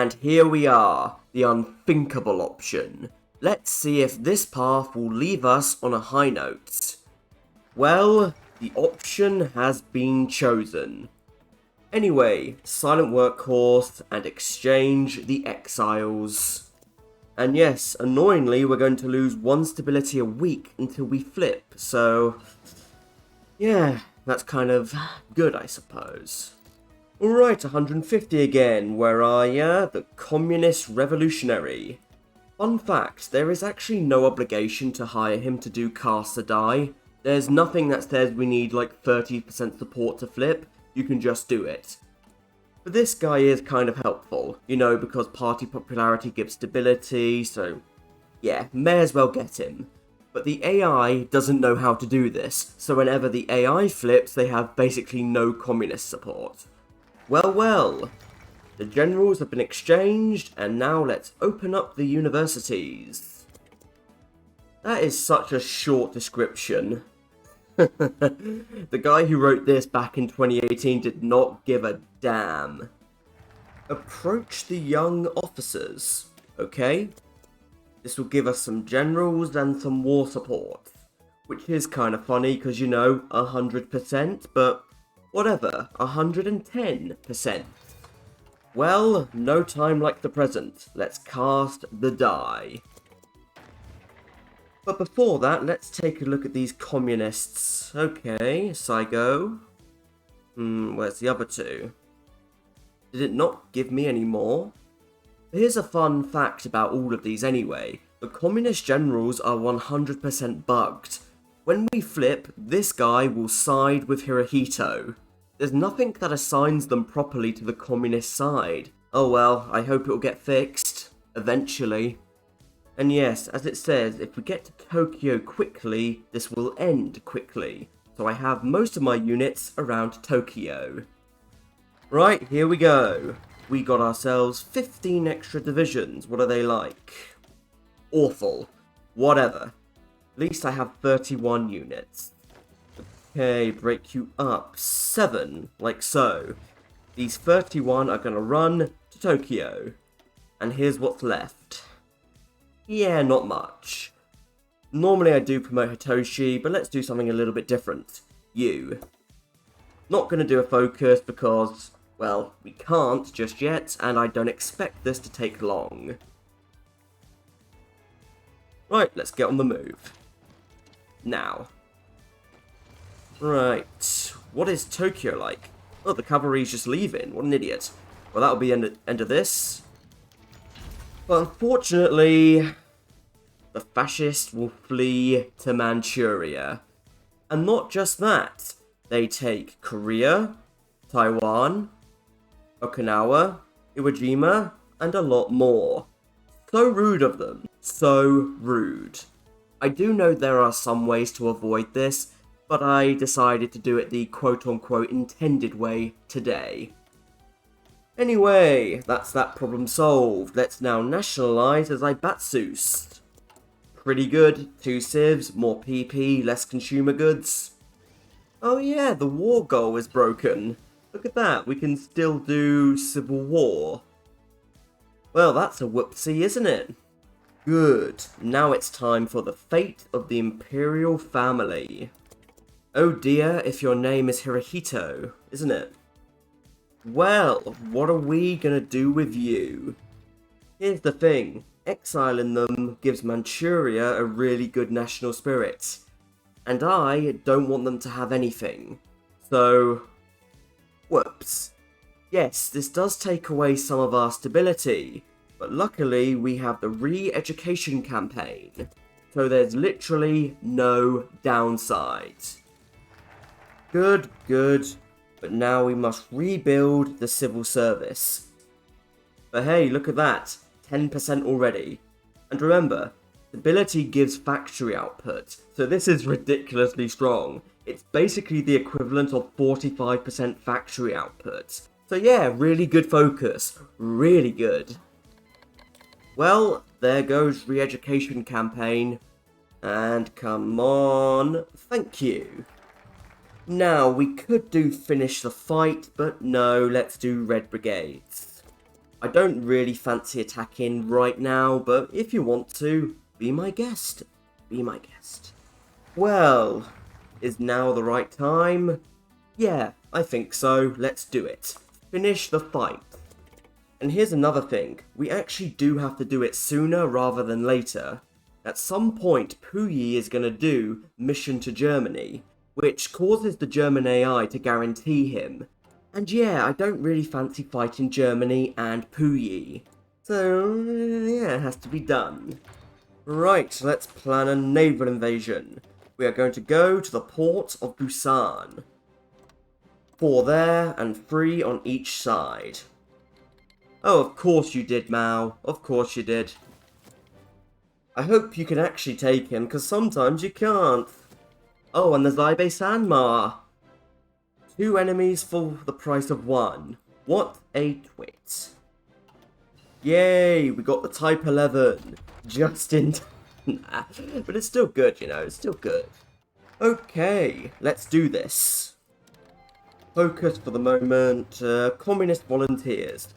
And here we are, the unthinkable option. Let's see if this path will leave us on a high note. Well, the option has been chosen. Anyway, silent workhorse and exchange the exiles. And yes, annoyingly, we're going to lose 1 stability a week until we flip, so yeah, that's kind of good, I suppose. Alright, 150 again, where are ya? The Communist Revolutionary. Fun fact, there is actually no obligation to hire him to do Cast the Die. There's nothing that says we need like 30% support to flip, you can just do it. But this guy is kind of helpful, you know, because party popularity gives stability, so yeah, may as well get him. But the AI doesn't know how to do this, so whenever the AI flips, they have basically no communist support. Well, the generals have been exchanged, and now let's open up the universities. That is such a short description. The guy who wrote this back in 2018 did not give a damn. Approach the young officers. Okay. This will give us some generals and some war support. Which is kind of funny because, you know, 100%, but whatever, 110%. Well, no time like the present. Let's cast the die. But before that, let's take a look at these communists. Okay, Saigo. Where's the other two? Did it not give me any more? Here's a fun fact about all of these anyway. The communist generals are 100% bugged. When we flip, this guy will side with Hirohito. There's nothing that assigns them properly to the communist side. Oh well, I hope it'll get fixed. Eventually. And yes, as it says, if we get to Tokyo quickly, this will end quickly. So I have most of my units around Tokyo. Right, here we go. We got ourselves 15 extra divisions. What are they like? Awful. Whatever. At least I have 31 units. Okay, break you up. 7, like so. These 31 are going to run to Tokyo. And here's what's left. Yeah, not much. Normally I do promote Hitoshi, but let's do something a little bit different. You. Not going to do a focus because, well, we can't just yet, and I don't expect this to take long. Right, let's get on the move. Now. Right, what is Tokyo like? Oh, the cavalry's just leaving, what an idiot. Well, that'll be end of this. But unfortunately, the fascists will flee to Manchuria. And not just that, they take Korea, Taiwan, Okinawa, Iwo Jima, and a lot more. So rude of them. So rude. I do know there are some ways to avoid this, but I decided to do it the quote-unquote intended way today. Anyway, that's that problem solved. Let's now nationalise as Aibatsus. Pretty good. 2 civs, more PP, less consumer goods. Oh yeah, the war goal is broken. Look at that, we can still do civil war. Well, that's a whoopsie, isn't it? Good. Now it's time for the fate of the Imperial family. Oh dear, if your name is Hirohito, isn't it? Well, what are we gonna do with you? Here's the thing, exiling them gives Manchuria a really good national spirit. And I don't want them to have anything. So, whoops. Yes, this does take away some of our stability, but luckily we have the re-education campaign. So there's literally no downside. Good, good. But now we must rebuild the civil service. But hey, look at that, 10% already. And remember, stability gives factory output, so this is ridiculously strong. It's basically the equivalent of 45% factory output. So yeah, really good focus, really good. Well, there goes re-education campaign. And come on, thank you. Now, we could do finish the fight, but no, let's do Red Brigades. I don't really fancy attacking right now, but if you want to, be my guest. Be my guest. Well, is now the right time? Yeah, I think so. Let's do it. Finish the fight. And here's another thing. We actually do have to do it sooner rather than later. At some point, Puyi is going to do Mission to Germany, which causes the German AI to guarantee him. And yeah, I don't really fancy fighting Germany and Puyi. So, yeah, it has to be done. Right, let's plan a naval invasion. We are going to go to the port of Busan. 4 there, and 3 on each side. Oh, of course you did, Mao. Of course you did. I hope you can actually take him, because sometimes you can't. Oh, and there's Libe Sanma. 2 enemies for the price of 1. What a twit. Yay, we got the Type 11. Just in time. Nah, but it's still good, you know, it's still good. Okay, let's do this. Focus for the moment, communist volunteers.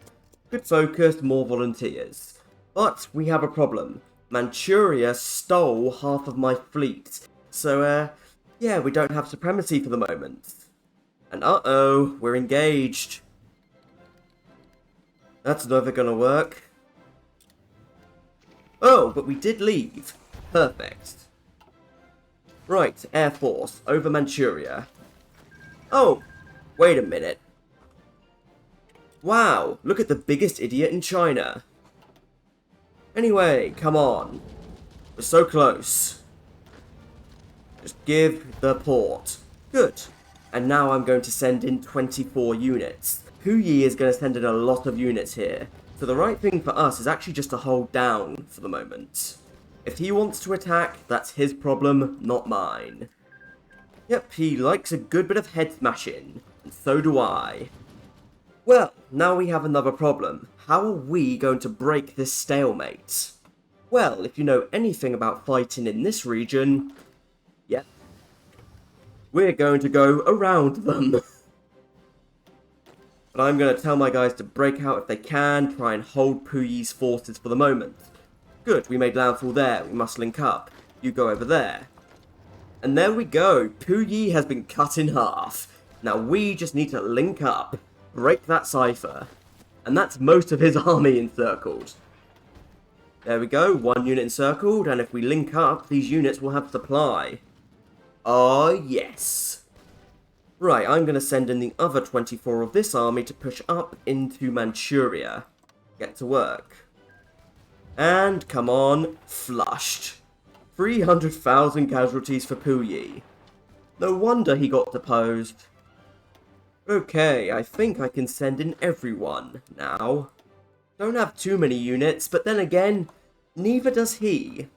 Good focus, more volunteers. But we have a problem. Manchuria stole half of my fleet. So, yeah, we don't have supremacy for the moment. And uh-oh, we're engaged. That's never gonna work. Oh, but we did leave. Perfect. Right, Air Force, over Manchuria. Oh, wait a minute. Wow, look at the biggest idiot in China. Anyway, come on. We're so close. Just give the port. Good. And now I'm going to send in 24 units. Puyi is going to send in a lot of units here. So the right thing for us is actually just to hold down for the moment. If he wants to attack, that's his problem, not mine. Yep, he likes a good bit of head smashing, and so do I. Well, now we have another problem. How are we going to break this stalemate? Well, if you know anything about fighting in this region, yep, we're going to go around them. But I'm going to tell my guys to break out if they can, try and hold Puyi's forces for the moment. Good, we made landfall there, we must link up. You go over there. And there we go, Puyi has been cut in half. Now we just need to link up, break that cipher. And that's most of his army encircled. There we go, 1 unit encircled, and if we link up, these units will have supply. Oh yes. Right, I'm going to send in the other 24 of this army to push up into Manchuria. Get to work. And, come on, flushed. 300,000 casualties for Puyi. No wonder he got deposed. Okay, I think I can send in everyone now. Don't have too many units, but then again, neither does he.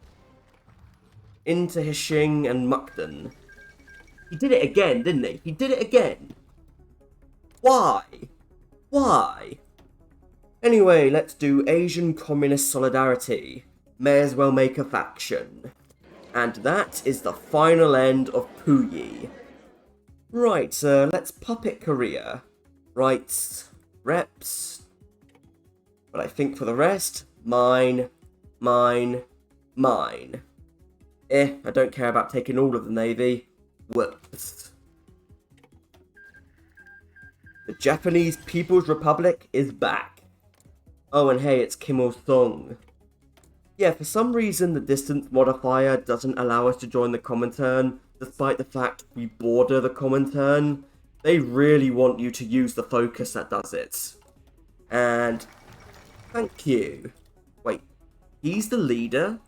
Into Hishing and Mukden. He did it again, didn't he? He did it again. Why? Why? Anyway, let's do Asian Communist Solidarity. May as well make a faction. And that is the final end of Puyi. Right, let's puppet Korea. Rights, reps. But I think for the rest, mine, mine, mine. I don't care about taking all of the navy. Whoops. The Japanese People's Republic is back. Oh, and hey, it's Kim Il-sung. Yeah, for some reason the distance modifier doesn't allow us to join the Comintern, despite the fact we border the Comintern. They really want you to use the focus that does it. And thank you. Wait, he's the leader?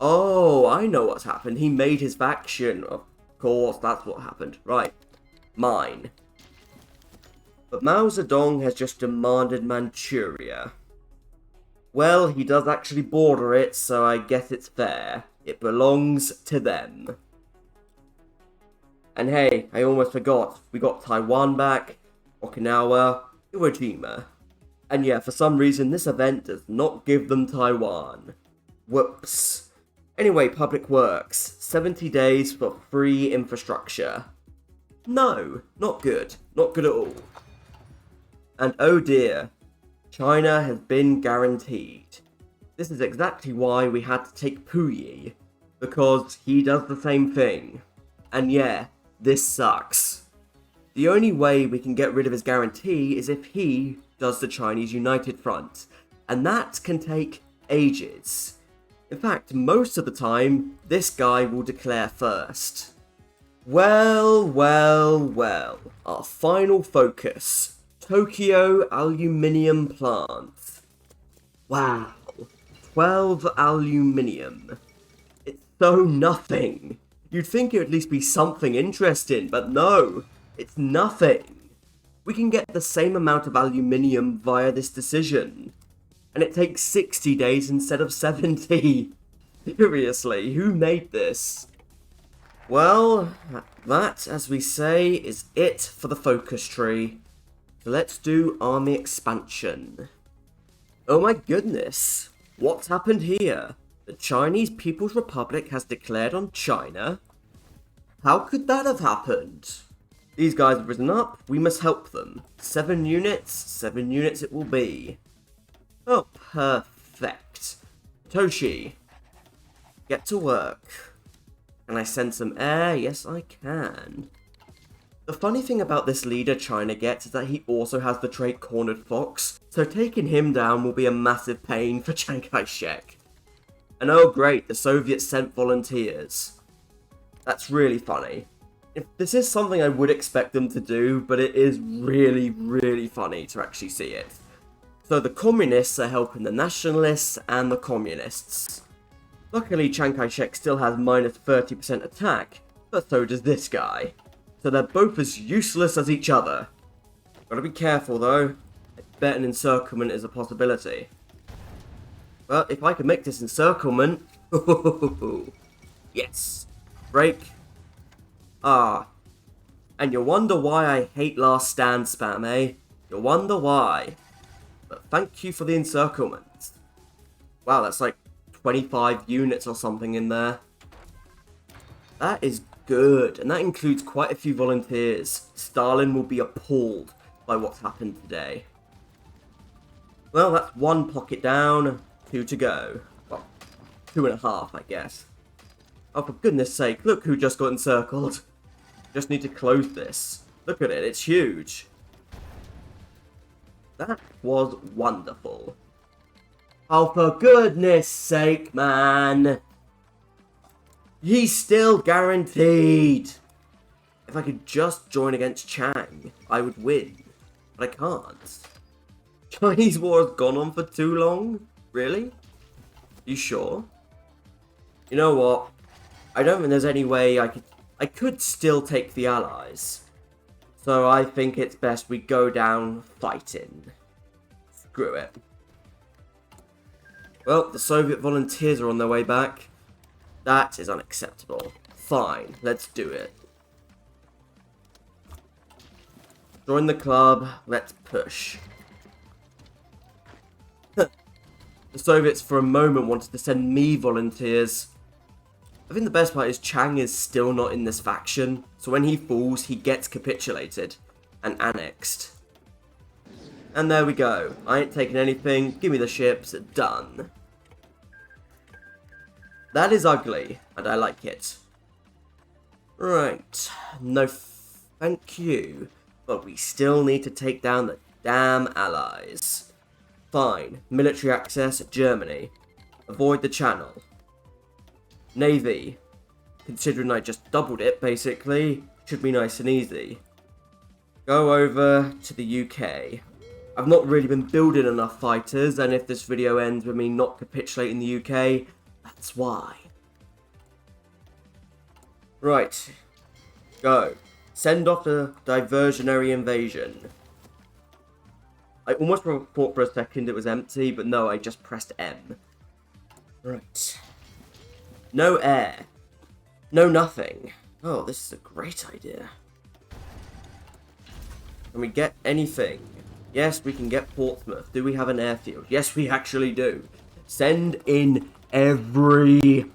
Oh, I know what's happened. He made his faction. Of course, that's what happened. Right. Mine. But Mao Zedong has just demanded Manchuria. Well, he does actually border it, so I guess it's fair. It belongs to them. And hey, I almost forgot. We got Taiwan back, Okinawa, Iwo Jima. And yeah, for some reason, this event does not give them Taiwan. Whoops. Anyway, Public Works. 70 days for free infrastructure. No, not good. Not good at all. And oh dear, China has been guaranteed. This is exactly why we had to take Puyi, because he does the same thing. And yeah, this sucks. The only way we can get rid of his guarantee is if he does the Chinese United Front, and that can take ages. In fact, most of the time, this guy will declare first. Well, our final focus, Tokyo Aluminium Plant. Wow, 12 aluminium. It's so nothing. You'd think it would at least be something interesting, but no, it's nothing. We can get the same amount of aluminium via this decision. And it takes 60 days instead of 70. Seriously, who made this? Well, that, as we say, is it for the focus tree. So let's do army expansion. Oh my goodness, what's happened here? The Chinese People's Republic has declared on China? How could that have happened? These guys have risen up, we must help them. 7 units it will be. Oh, perfect. Toshi, get to work. Can I send some air? Yes, I can. The funny thing about this leader China gets is that he also has the trait Cornered Fox, so taking him down will be a massive pain for Chiang Kai-shek. And oh great, the Soviets sent volunteers. That's really funny. This is something I would expect them to do, but it is really funny to actually see it. So the communists are helping the nationalists and the communists. Luckily, Chiang Kai-shek still has minus 30% attack, but so does this guy. So they're both as useless as each other. Gotta be careful though. I bet an encirclement is a possibility. But if I can make this encirclement... yes. Break. Ah. And you wonder why I hate last stand spam, eh? You wonder why. But thank you for the encirclement. Wow, that's like 25 units or something in there. That is good, and that includes quite a few volunteers. Stalin will be appalled by what's happened today. Well, that's 1 pocket down, 2 to go. Well, 2.5, I guess. Oh, for goodness sake, look who just got encircled. Just need to close this. Look at it, it's huge. That was wonderful. Oh, for goodness sake, man. He's still guaranteed. If I could just join against Chang, I would win. But I can't. Chinese war has gone on for too long? Really? You sure? You know what? I don't think there's any way I could still take the Allies. So I think it's best we go down fighting. Screw it. Well, the Soviet volunteers are on their way back. That is unacceptable. Fine, let's do it. Join the club, let's push. The Soviets for a moment wanted to send me volunteers. I think the best part is Chang is still not in this faction, so when he falls, he gets capitulated and annexed. And there we go. I ain't taking anything, give me the ships, done. That is ugly, and I like it. Right, no thank you, but we still need to take down the damn allies. Fine, military access, Germany. Avoid the channel. Navy, considering I just doubled it, basically, should be nice and easy. Go over to the UK. I've not really been building enough fighters, and if this video ends with me not capitulating the UK, that's why. Right. Go. Send off the diversionary invasion. I almost thought for a second it was empty, but no, I just pressed M. Right. No air. No nothing. Oh, this is a great idea. Can we get anything? Yes, we can get Portsmouth. Do we have an airfield? Yes, we actually do. Send in everyone.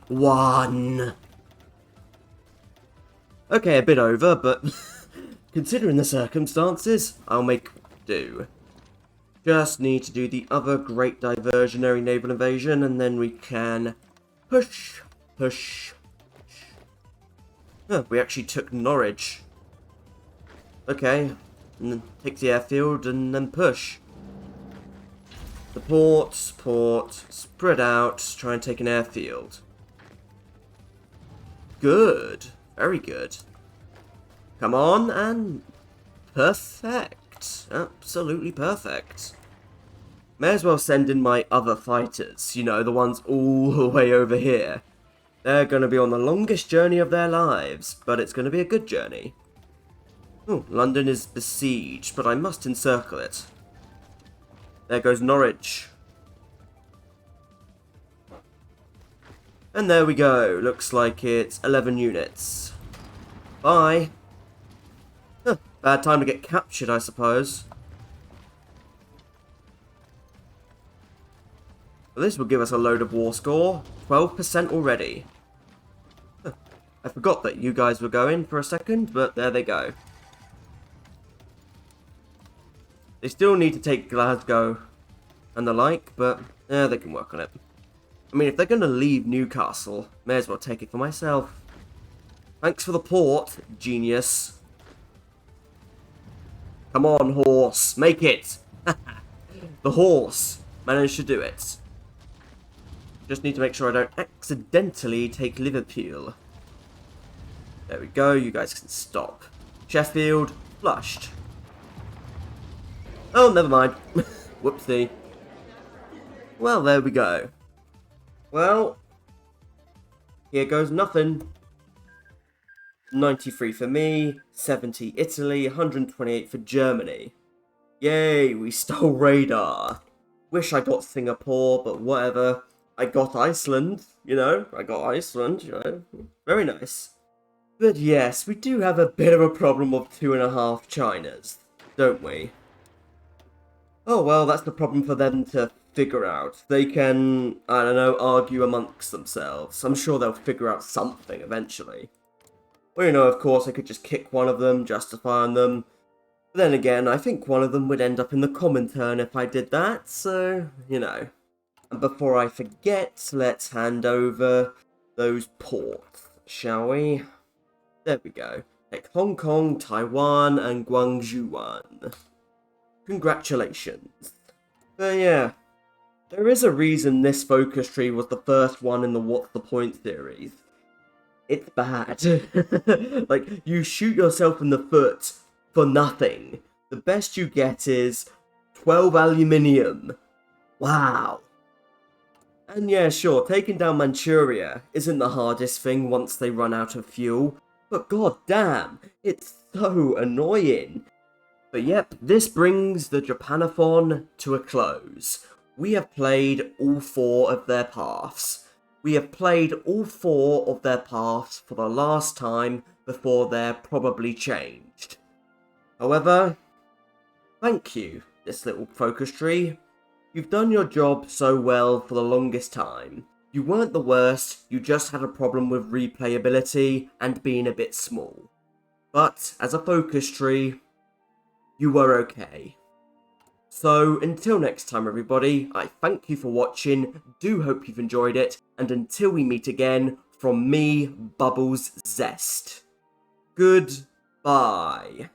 Okay, a bit over, but considering the circumstances, I'll make do. Just need to do the other great diversionary naval invasion, and then we can push, push. Oh, we actually took Norwich. Okay, and then take the airfield and then push. Support, port, spread out, try and take an airfield. Good, very good. Come on, and perfect. Absolutely perfect. May as well send in my other fighters, you know, the ones all the way over here. They're going to be on the longest journey of their lives, but it's going to be a good journey. Oh, London is besieged, but I must encircle it. There goes Norwich. And there we go. Looks like it's 11 units. Bye. Huh, bad time to get captured, I suppose. Well, this will give us a load of war score. 12% already. Huh, I forgot that you guys were going for a second, but there they go. They still need to take Glasgow and the like, but they can work on it. I mean, if they're going to leave Newcastle, may as well take it for myself. Thanks for the port, genius. Come on, horse. Make it. The horse managed to do it. Just need to make sure I don't accidentally take Liverpool. There we go. You guys can stop. Sheffield, flushed. Oh, never mind. Whoopsie. Well, there we go. Well, here goes nothing. 93 for me, 70 Italy, 128 for Germany. Yay, we stole radar. Wish I got Singapore, but whatever. I got Iceland, you know. Very nice. But yes, we do have a bit of a problem of 2.5 Chinas, don't we? Oh well, that's the problem for them to figure out. They can, I don't know, argue amongst themselves. I'm sure they'll figure out something eventually. Well, you know, of course, I could just kick one of them, justifying them. But then again, I think one of them would end up in the Comintern if I did that, so, you know. And before I forget, let's hand over those ports, shall we? There we go. Take Hong Kong, Taiwan, and Guangzhou. Congratulations. But yeah, there is a reason this focus tree was the first one in the What's the Point series. It's bad. Like, you shoot yourself in the foot for nothing. The best you get is 12 aluminium. Wow. And yeah, sure, taking down Manchuria isn't the hardest thing once they run out of fuel, but god damn, it's so annoying. But yep, this brings the Japanathon to a close. We have played all 4 of their paths. We have played all 4 of their paths for the last time before they're probably changed. However, thank you, this little focus tree. You've done your job so well for the longest time. You weren't the worst, you just had a problem with replayability and being a bit small. But, as a focus tree, you were okay. So, until next time everybody, I thank you for watching, do hope you've enjoyed it, and until we meet again, from me, Bubbles Zest. Goodbye.